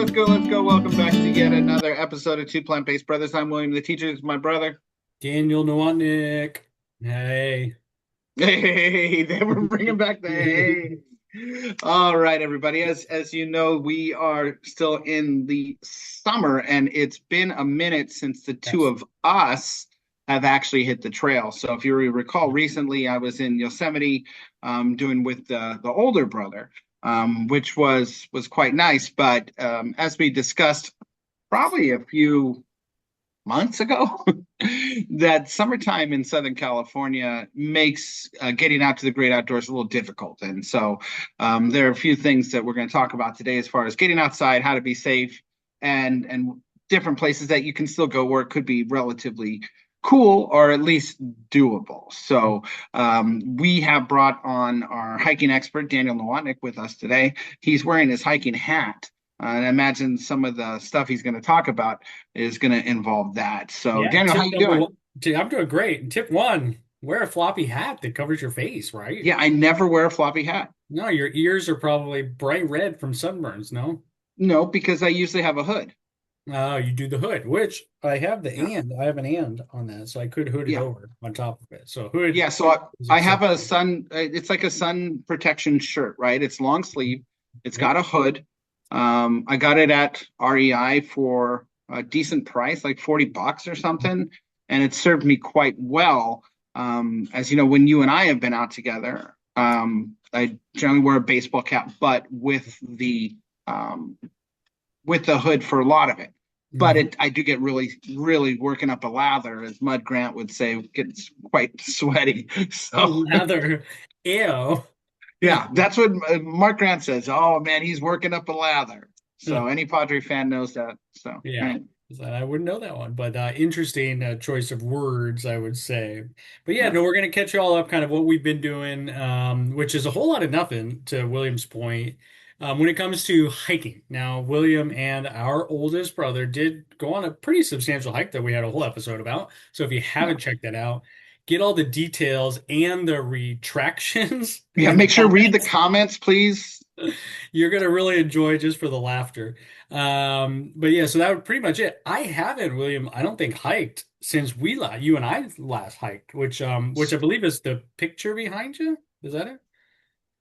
let's go, let's go. Welcome back to yet another episode of Two Plant-Based Brothers. I'm William, the teacher. This is my brother. Daniel Nowotnik. Hey. Hey, they were bringing back the hey. All right, everybody. As you know, we are still in the summer, and it's been a minute since the two Yes. of us have actually hit the trail. So if you recall, recently I was in Yosemite doing with the older brother, which was quite nice. But as we discussed probably a few months ago, that summertime in Southern California makes getting out to the great outdoors a little difficult. And so there are a few things that we're going to talk about today as far as getting outside, how to be safe, and different places that you can still go where it could be relatively cool or at least doable. So we have brought on our hiking expert, Daniel Nowotnik, with us today. He's wearing his hiking hat. And I imagine some of the stuff he's going to talk about is going to involve that. So, Yeah, Daniel, how tip you number doing? one. I'm doing great. Tip one, wear a floppy hat that covers your face, right? Yeah, I never wear a floppy hat. No, your ears are probably bright red from sunburns, no? No, because I usually have a hood. Oh, you do the hood, which Yeah, I have an and on that, so I could hood it yeah, over on top of it. So hood yeah. So is I have a acceptable. sun. It's like a sun protection shirt, right? It's long sleeve. It's Yep. got a hood. I got it at REI for a decent price, like $40 or something, and it served me quite well. As you know, when you and I have been out together, I generally wear a baseball cap, but um, with the hood for a lot of it. But Mhm. I do get really, really working up a lather, as Mud Grant would say, gets quite sweaty. So Lather. Ew. yeah, that's what Mark Grant says. Oh man, he's working up a lather. So any Padre fan knows that. So Yeah, right. so I wouldn't know that one, but interesting choice of words, I would say. But yeah, Yeah. no, we're going to catch you all up kind of what we've been doing, which is a whole lot of nothing to William's point. When it comes to hiking, now William and our oldest brother did go on a pretty substantial hike that we had a whole episode about. So if you Yeah. haven't checked that out, get all the details and the retractions Yeah. in the Make sure read the comments. comments, please. You're gonna really enjoy just for the laughter. But yeah, so that would pretty much it. I haven't, William, I don't think hiked since you and I last hiked, which I believe is the picture behind you. Is that it?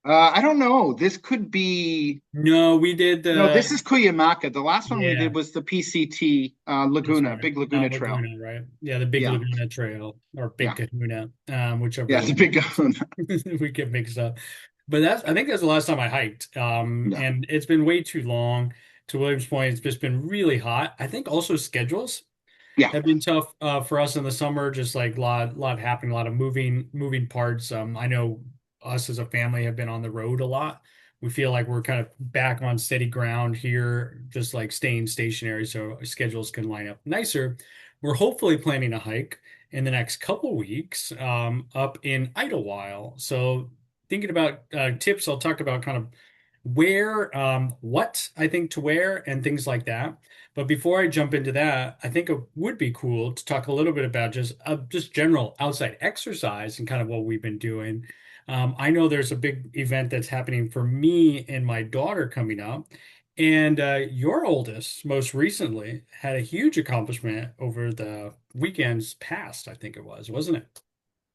I don't know. This could be No, we did no, this the is Cuyamaca. The last one we yeah, did was the PCT that's Laguna, right. Big Laguna Trail. Laguna, right? Yeah, the Big Yeah. Laguna Trail or Big Yeah. Kahuna, Yeah. whichever The one Big Laguna. we get mixed up. But I think that's the last time I hiked. Yeah. And it's been way too long. To William's point, it's just been really hot. I think also schedules Yeah. have been tough for us in the summer, just like lot happening, a lot of moving parts. I know us as a family have been on the road a lot. We feel like we're kind of back on steady ground here, just like staying stationary so our schedules can line up nicer. We're hopefully planning a hike in the next couple weeks up in Idlewild. So thinking about tips, I'll talk about kind of where, what I think to wear and things like that. But before I jump into that, I think it would be cool to talk a little bit about just general outside exercise and kind of what we've been doing. I know there's a big event that's happening for me and my daughter coming up, and your oldest most recently had a huge accomplishment over the weekends past, I think it was, wasn't it?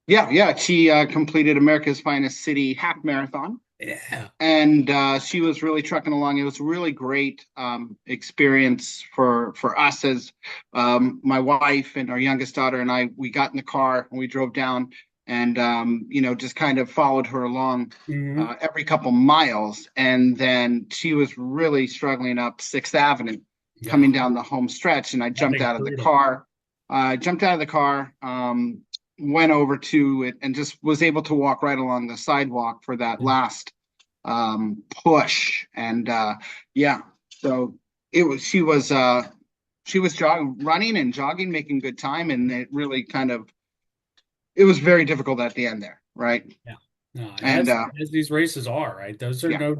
Yeah. Yeah. She completed America's Finest City half marathon. Yeah. And she was really trucking along. It was a really great experience for us as my wife and our youngest daughter and I. We got in the car and we drove down and just kind of followed her along Hmm. every couple miles. And then she was really struggling up Sixth Avenue, Yeah. coming down the home stretch. And I That jumped thing's out of the brutal. car. Jumped out of the car. Went over to it and just was able to walk right along the sidewalk for that last push. And yeah, so she was running and jogging, making good time, and it really kind of it was very difficult at the end there, right? Yeah. No, And as these races are, right? Those are yeah, no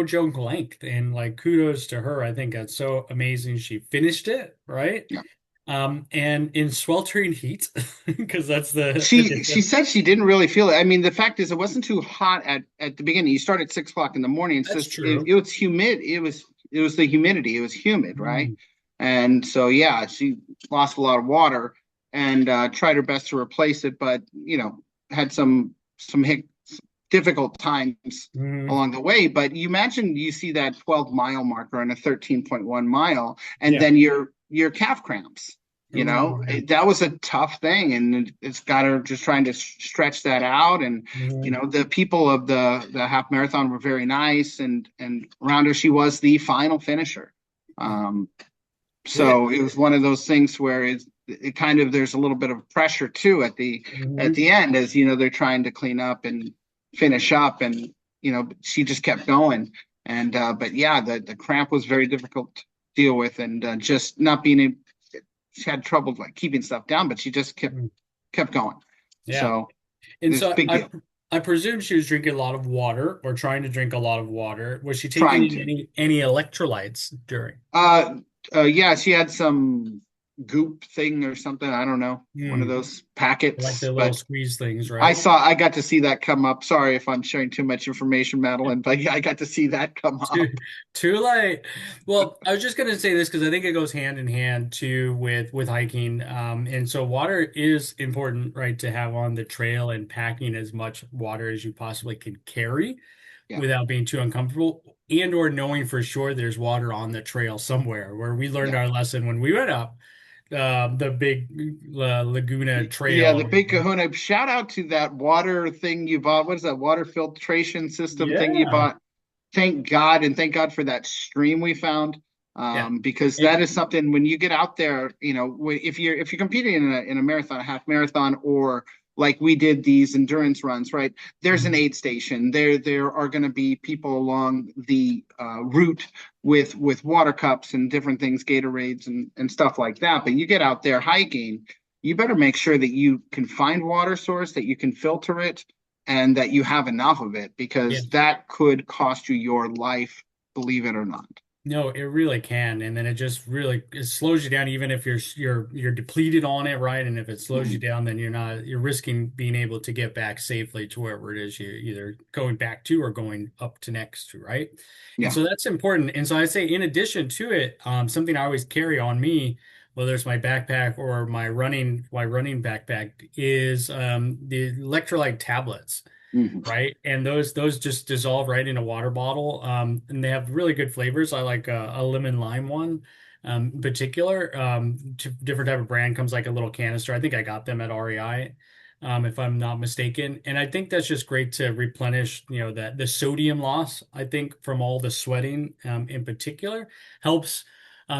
joke length. And like kudos to her. I think that's so amazing. She finished it, right? yeah. And in sweltering heat, because that's the She addition. said she didn't really feel it. I mean, the fact is, it wasn't too hot at the beginning. You start at 6 o'clock in the morning. It's That's just true. it was humid. It was it was the humidity. It was humid, right? Mm, And so yeah, she lost a lot of water and tried her best to replace it, but had some difficult times mm, along the way. But you imagine you see that 12-mile marker and a 13.1 mile, and yeah. then your calf cramps. Ooh, yeah. That was a tough thing, and it's got her just trying to stretch that out. And Mhm. the people of the half marathon were very nice, and around her, she was the final finisher. Um, Good. so it was one of those things where it kind of there's a little bit of pressure too at Mhm. the end, as they're trying to clean up and finish up, and she just kept going. And but yeah, the cramp was very difficult to deal with, and just not being able, she had trouble like keeping stuff down, but she just Mm. kept going. Yeah. So And it's a so big deal. I presume she was drinking a lot of water or trying to drink a lot of water. Was she taking Trying in to. any electrolytes during? Uh, yeah, she had some goop thing or something. I don't know, one of Hmm. those Like packets. the little But squeeze things, right? I got to see that come up. Sorry if I'm sharing too much information, Madeline, but yeah, I got to see that come Too, up. too late. Well, I was just gonna say this because I think it goes hand in hand too with hiking. And so water is important, right, to have on the trail and packing as much water as you possibly can carry Yeah, without being too uncomfortable and or knowing for sure there's water on the trail somewhere where we learned yeah, our lesson when we went up the big Laguna yeah. Trail. The Big Kahuna. Shout out to that water thing you bought. What is that water filtration system thing you Yeah. bought? Thank God, and thank God for that stream we found, Yeah. because that It, is something when you get out there, if you're competing in a marathon, a half marathon, or like we did these endurance runs, right? There's an Mhm. aid station. There are going to be people along the route with water cups and different things, Gatorades and stuff like that. But you get out there hiking, you better make sure that you can find water source, that you can filter it, and that you have enough of it, Yeah. because that could cost you your life, believe it or not. No, it really can, and then it just really it slows you down, even if you're depleted on it, right? And if it slows you Mhm. down, then you're risking being able to get back safely to wherever it is you're either going back to or going up to next to, right? And Yeah. so that's important. And so I say, in addition to it, something I always carry on me, whether it's my backpack or my running backpack, is the electrolyte tablets, Mhm. right? And those just dissolve right in a water bottle. And they have really good flavors. I like a lemon lime one, in particular. Different type of brand comes like a little canister. I think I got them at REI, if I'm not mistaken. And I think that's just great to replenish, that the sodium loss. I think from all the sweating, in particular, helps.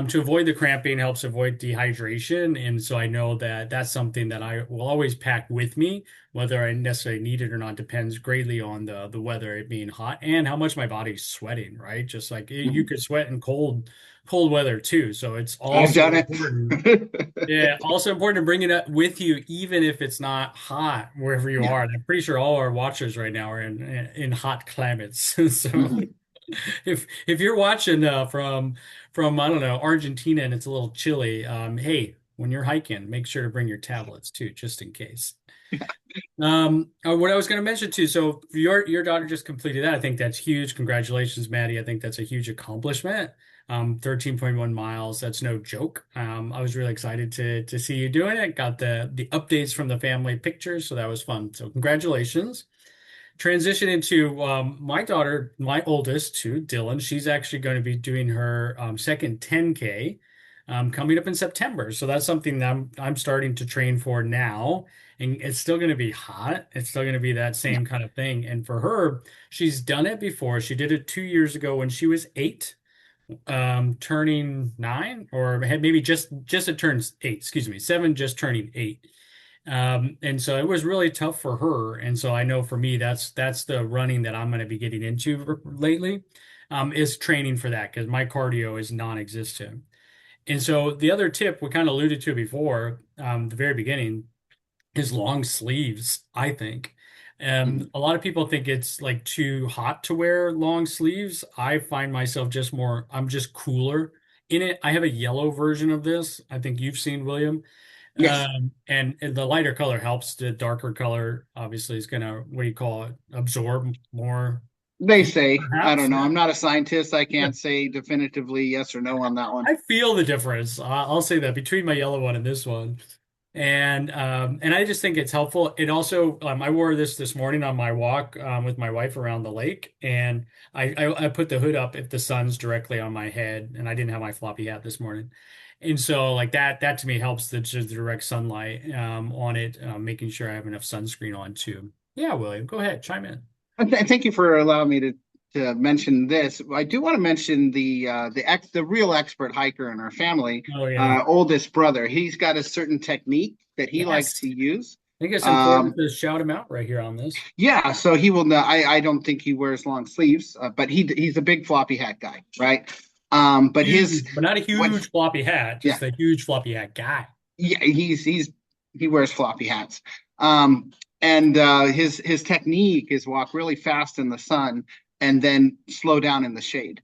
To avoid the cramping, helps avoid dehydration. And so I know that that's something that I will always pack with me. Whether I necessarily need it or not depends greatly on the weather, it being hot, and how much my body's sweating, right? Just like you Mhm. could sweat in cold weather too. So it's I've also done important. it. Yeah, also important to bring it up with you, even if it's not hot wherever you Yeah. are. And I'm pretty sure all our watchers right now are in hot climates. So Mhm. if you're watching from I don't know, Argentina, and it's a little chilly, hey, when you're hiking, make sure to bring your tablets too, just in case. What I was going to mention too, so your daughter just completed that. I think that's huge. Congratulations, Maddie. I think that's a huge accomplishment. 13.1 miles. That's no joke. I was really excited to see you doing it. Got the updates from the family pictures, so that was fun. So congratulations. Transition into my daughter, my oldest too, Dylan. She's actually going to be doing her second 10K coming up in September. So that's something that I'm starting to train for now. And it's still going to be hot. It's still going to be that Yeah. same kind of thing. And for her, she's done it before. She did it 2 years ago when she was 8, turning 9, or had maybe just a turns 8, excuse me, 7, just turning 8. And so it was really tough for her. And so I know for me, that's the running that I'm going to be getting into lately, is training for that because my cardio is non-existent. And so the other tip we kind of alluded to before, the very beginning, is long sleeves, I think. Mhm. A lot of people think it's like too hot to wear long sleeves. I find myself I'm just cooler in it. I have a yellow version of this. I think you've seen, William. Yes. And the lighter color helps. The darker color obviously is gonna, what do you call it, absorb more. They say, I Perhaps, don't know. yeah. I'm not a scientist. I Yeah. can't say definitively yes or no on that one. I feel the difference. I'll say that between my yellow one and this one. And I just think it's helpful. It also I wore this morning on my walk with my wife around the lake, and I put the hood up if the sun's directly on my head, and I didn't have my floppy hat this morning, and so like that to me helps the just direct sunlight on it, making sure I have enough sunscreen on too. Yeah, William, go ahead, chime in. Thank you for allowing me to mention this. I do want to mention the real expert hiker in our family, Oh yeah, oldest brother. He's got a certain technique that he likes yes. to use. I think it's important Um, to shout him out right here on this. yeah, so he will know. I don't think he wears long sleeves, but he's a big floppy hat guy, right? But his Huge, but not a what? huge floppy hat, Yeah, just a huge floppy hat guy. yeah, he wears floppy hats. Um, and his technique is walk really fast in the sun and then slow down in the shade.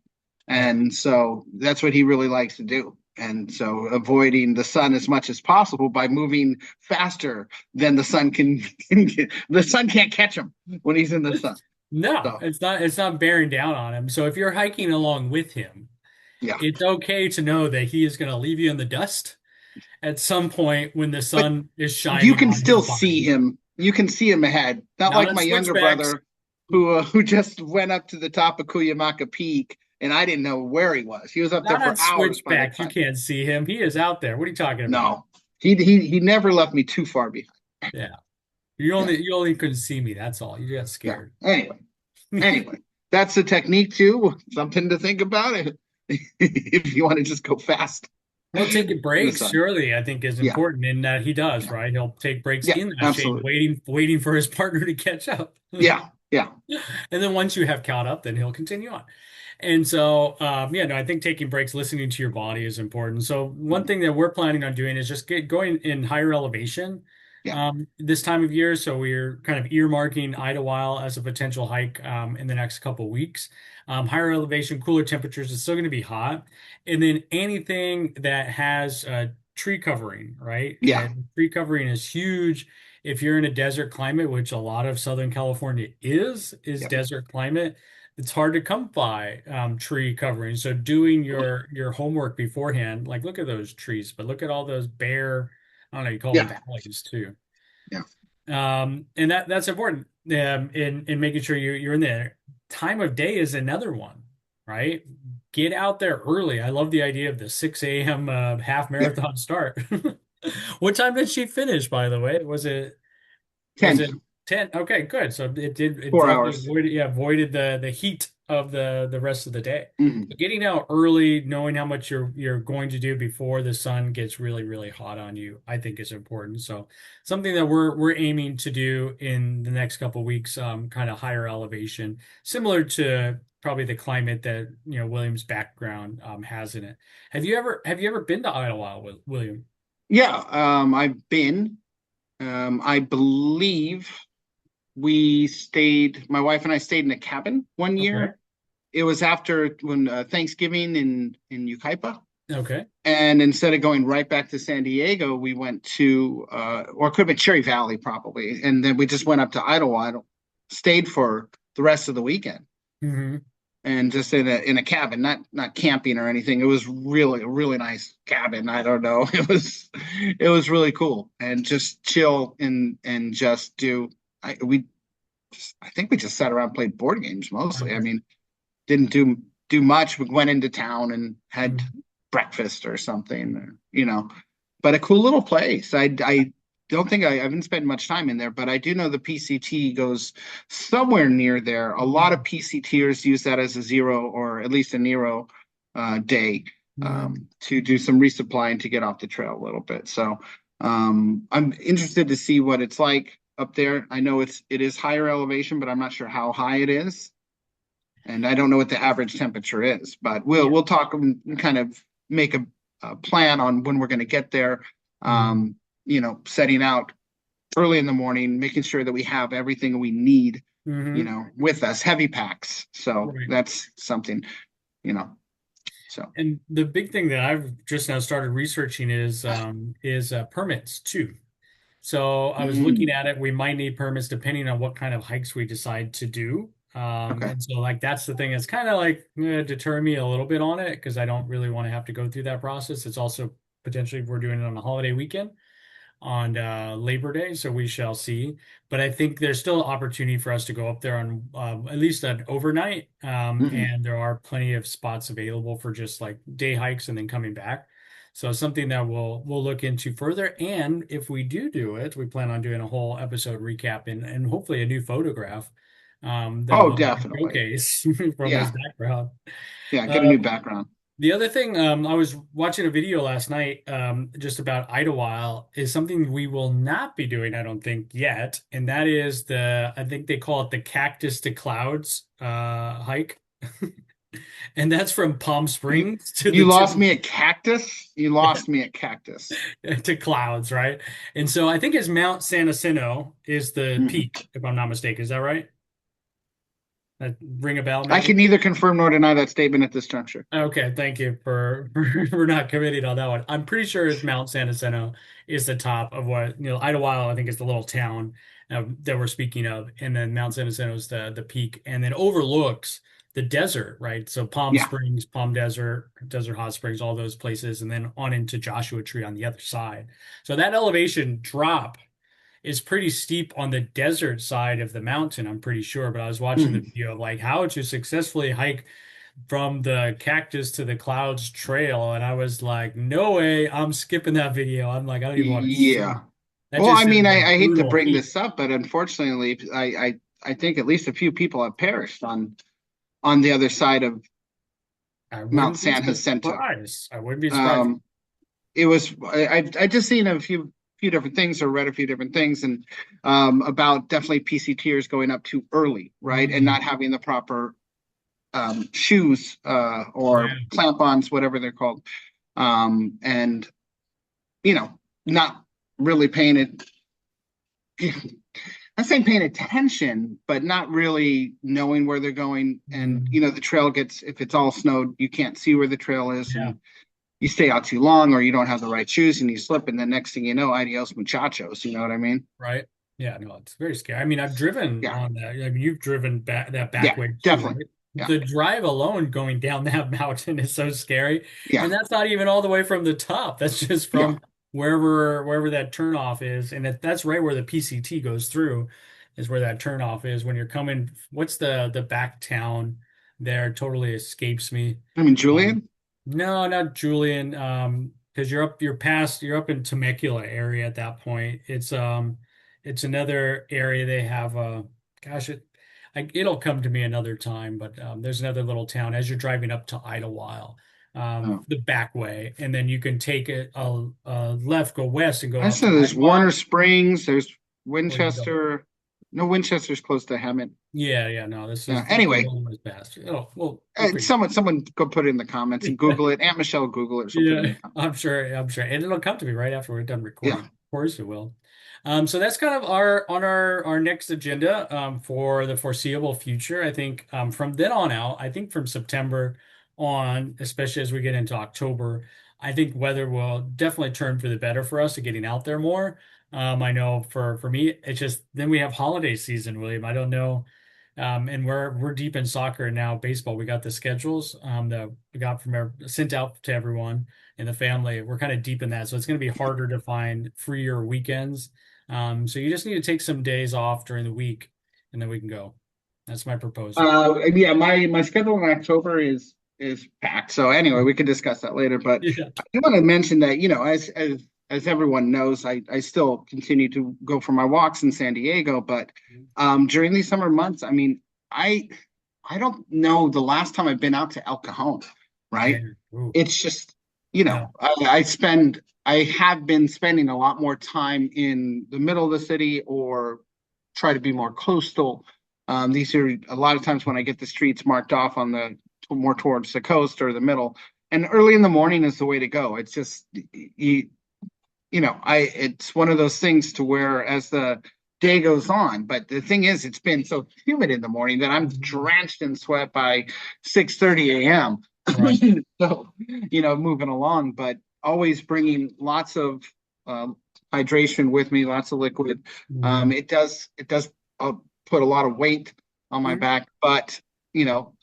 Yeah. And so that's what he really likes to do. And so avoiding the sun as much as possible by moving faster than the sun the sun can't catch him when he's in the sun. No, So it's not bearing down on him. So if you're hiking along with him, yeah. it's okay to know that he is going to leave you in the dust at some point when the But sun is you shining can on his still see body. him. You can see him ahead. Not Not like on my younger switchbacks, brother who just went up to the top of Cuyamaca Peak and I didn't know where he was. He was up there not on for hours by that switchbacks. You time. can't see him. He is out there. What are you talking about? No. He never left me too far behind. Yeah. You Yeah. only you only couldn't see me. That's all. You got Yeah. scared. Anyway. That's the technique too. Something to think about it if you want to just go fast Well, taking in the breaks sun. surely I think is Yeah. important, and he does, Yeah. right? He'll take breaks Yeah. in that shade, Absolutely. waiting for his partner to catch up. Yeah. Yeah. And then once you have caught up, then he'll continue on. And so, yeah, no, I think taking breaks, listening to your body is important. So one Mhm. thing that we're planning on doing is just going in higher elevation Yeah. this time of year. So we're kind of earmarking Idlewild as a potential hike in the next couple weeks. Higher elevation, cooler temperatures. It's still going to be hot, and then anything that has tree covering, right? Yeah. And tree covering is huge if you're in a desert climate, which a lot of Southern California is Yeah. desert climate. It's hard to come by tree covering. So doing your homework beforehand, like look at those trees, but look at all those bare, I don't know, you call them Yeah. valleys too. Yeah. And that's important in making sure you're in there. Time of day is another one, right? Get out there early. I love the idea of the 6 a.m. Half Yeah. marathon start. What time did she finish, by the way? Was 10. it 10? Okay, good. So it 4 hours. definitely avoided the heat of the rest of the day. Mhm. But getting out early, knowing how much you're going to do before the sun gets really, really hot on you, I think is important. So something that we're aiming to do in the next couple of weeks, kind of higher elevation, similar to probably the climate that William's background has in it. Have you ever been to Idlewild, William? Yeah, I've been. I believe my wife and I stayed in a cabin one Okay. year. It was after when Thanksgiving in Yucaipa. Okay. And instead of going right back to San Diego, we went to, or it could have been Cherry Valley probably. And then we just went up to Idlewild, stayed for the rest of the weekend. Hmm. And just in a cabin, not camping or anything. It was really a really nice cabin. I don't know. It was really cool and just chill and just do. I think we just sat around and played board games mostly. I Okay. mean, didn't do much. We went into town and had Mhm. breakfast or something, but a cool little place. I don't think I haven't spent much time in there, but I do know the PCT goes somewhere near there. A lot of PCTers use that as a zero or at least a Nero day Mhm. to do some resupplying to get off the trail a little bit. So I'm interested to see what it's like up there. I know it is higher elevation, but I'm not sure how high it is. And I don't know what the average temperature is, but we'll Yeah. we'll talk and kind of make a plan on when we're going to get there. Mhm. Setting out early in the morning, making sure that we have everything we need, Mhm. with us, heavy packs. So Right. that's something, you know. So And the big thing that I've just now started researching is permits too. So I was looking mm, at it. We might need permits depending on what kind of hikes we decide to do. Okay. And so like that's the thing that's kind of like deter me a little bit on it because I don't really want to have to go through that process. It's also potentially if we're doing it on a holiday weekend on Labor Day, so we shall see. But I think there's still opportunity for us to go up there on at least an overnight, Hmm. and there are plenty of spots available for just like day hikes and then coming back. So something that we'll look into further. And if we do it, we plan on doing a whole episode recap and hopefully a new photograph that Oh, we'll definitely. showcase from this Yeah. background. Yeah. Get a new Um, background. the other thing, I was watching a video last night, just about Idlewild is something we will not be doing, I don't think yet, and that is I think they call it the Cactus to Clouds hike, and that's from Palm You Springs to you the tip lost me at cactus. You lost me at cactus. to clouds, right? And so I think it's Mount San Jacinto is the Mm-mm. peak, if I'm not mistaken. Is that right? That ring a bell, I can maybe? neither confirm nor deny that statement at this juncture. Okay, thank you for not committing on that one. I'm pretty sure it's Mount San Jacinto is the top of what, Idlewild, I think is the little town that we're speaking of, and then Mount San Jacinto is the peak, and then overlooks the desert, right? So Palm Yeah. Springs, Palm Desert, Desert Hot Springs, all those places, and then on into Joshua Tree on the other side. So that elevation drop is pretty steep on the desert side of the mountain, I'm pretty sure. But I was watching the Mhm. video of like how to successfully hike from the Cactus to the Clouds trail, and I was like, no way, I'm skipping that video. I'm like, I don't even want to see Yeah. it. That Well, just I sounds mean, like I hate to brutal bring heat. this up, but unfortunately, I think at least a few people have perished on the other side of I Mount wouldn't be San Jacinto. surprised. I wouldn't be surprised. Um, it was I just seen a few different things or read a few different things and about definitely PCTers going up too early, right, and Mm, not having the proper shoes yeah, or clamp-ons, whatever they're called, and not really paying it. I'm saying paying attention, but not really knowing where they're going. And mm, the trail gets if it's all snowed, you can't see where the trail is, yeah, and you stay out too long, or you don't have the right shoes, and you slip, and the next thing you know, adios muchachos. You know what I mean? right. Yeah, no, it's very scary. I mean, I've driven Yeah, on that. I mean, you've driven that back yeah, way too, definitely. right? Yeah, The drive alone going down that mountain is so scary. yeah, And that's not even all the way from the top. That's just yeah. from wherever that turnoff is. And that's right where the PCT goes through, is where that turnoff is when you're coming. What's the back town there? Totally escapes me. I mean, Um, Julian. no, not Julian. Because you're up in Temecula area at that point. It's another area they have. Gosh, it'll come to me another time. But there's another little town as you're driving up to Idlewild, Oh, the back way, and then you can take a left, go west, and go I up said to there's Warner Idlewild, Springs. There's or you can go. Winchester. No, Winchester's close to Hammond. Yeah, yeah, no, this is the Anyway, one was past. Oh, we'll figure. someone go put it in the comments and Google it. Aunt Michelle Google it. She'll put it in Yeah, the comments. I'm sure, and it'll come to me right after we're done Yeah. recording. Of course it will. So that's kind of our next agenda for the foreseeable future. I think from then on out, I think from September on, especially as we get into October, I think weather will definitely turn for the better for us to getting out there more. I know for me, it's just then we have holiday season, William. I don't know. And we're deep in soccer now, baseball. We got the schedules that we got sent out to everyone in the family. We're kind of deep in that, so it's going to be harder to find freer weekends. So you just need to take some days off during the week, and then we can go. That's my proposal. Yeah, my schedule in October is packed. So anyway, we could discuss that later. But Yeah. I do want to mention that, as everyone knows, I still continue to go for my walks in San Diego. But during these summer months, I mean, I I don't know the last time I've been out to El Cajon, Yeah. right? Ooh, It's just, no. I have been spending a lot more time in the middle of the city or try to be more coastal. These are a lot of times when I get the streets marked off on the more towards the coast or the middle. And early in the morning is the way to go. It's just it's one of those things to where as the day goes on, but the thing is, it's been so humid in the morning that I'm Mhm. drenched in sweat by 6:30 a.m. Right. So, moving along, but always bringing lots of um, hydration with me, lots of liquid. Mhm. It does put a lot of weight on my Mhm. back, but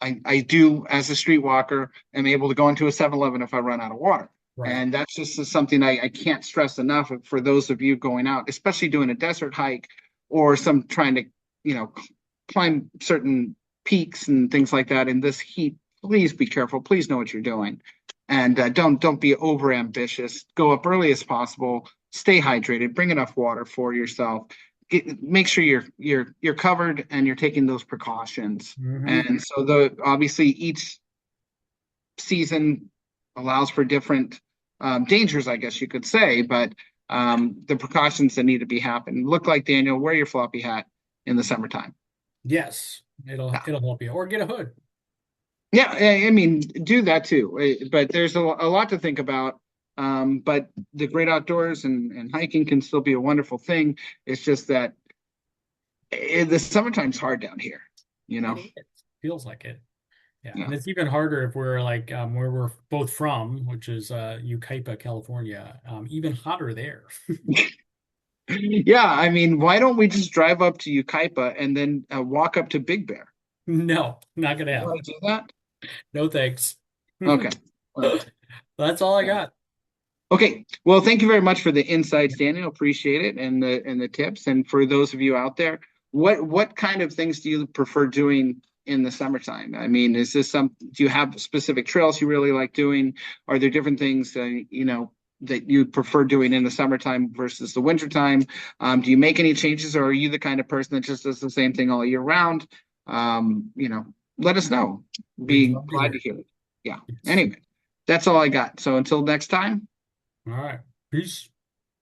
I do, as a street walker, am able to go into a 7-Eleven if I run out of water. Right. And that's just something I can't stress enough for those of you going out, especially doing a desert hike or some trying to, climb certain peaks and things like that in this heat. Please be careful. Please know what you're doing, and don't be over ambitious. Go up early as possible. Stay hydrated. Bring enough water for yourself. Make sure you're covered and you're taking those precautions. Hmm. And so the obviously each season allows for different dangers, I guess you could say, but the precautions that need to be happening. Look like Daniel, wear your floppy hat in the summertime. Yes, it'll help you, or get a hood. Yeah, I mean, do that too. But there's a lot to think about. But the great outdoors and hiking can still be a wonderful thing. It's just that the summertime's hard down here, you know? It is. Feels like it. Yeah, and Yeah. it's even harder if we're like where we're both from, which is Yucaipa, California. Even hotter there. Yeah, I mean, why don't we just drive up to Yucaipa and then walk up to Big Bear? No, not gonna You want happen. to do that? No thanks. Okay. Well, That's all I yeah. got. Okay. Well, thank you very much for the insights, Daniel. Appreciate it, and the tips. And for those of you out there, what kind of things do you prefer doing in the summertime? I mean, is this some? Do you have specific trails you really like doing? Are there different things that you prefer doing in the summertime versus the wintertime? Do you make any changes, or are you the kind of person that just does the same thing all year round? Let us know. We'd Be love to glad to hear. hear it. Yeah. Yes. Anyway, that's all I got. So until next time. All right. Peace.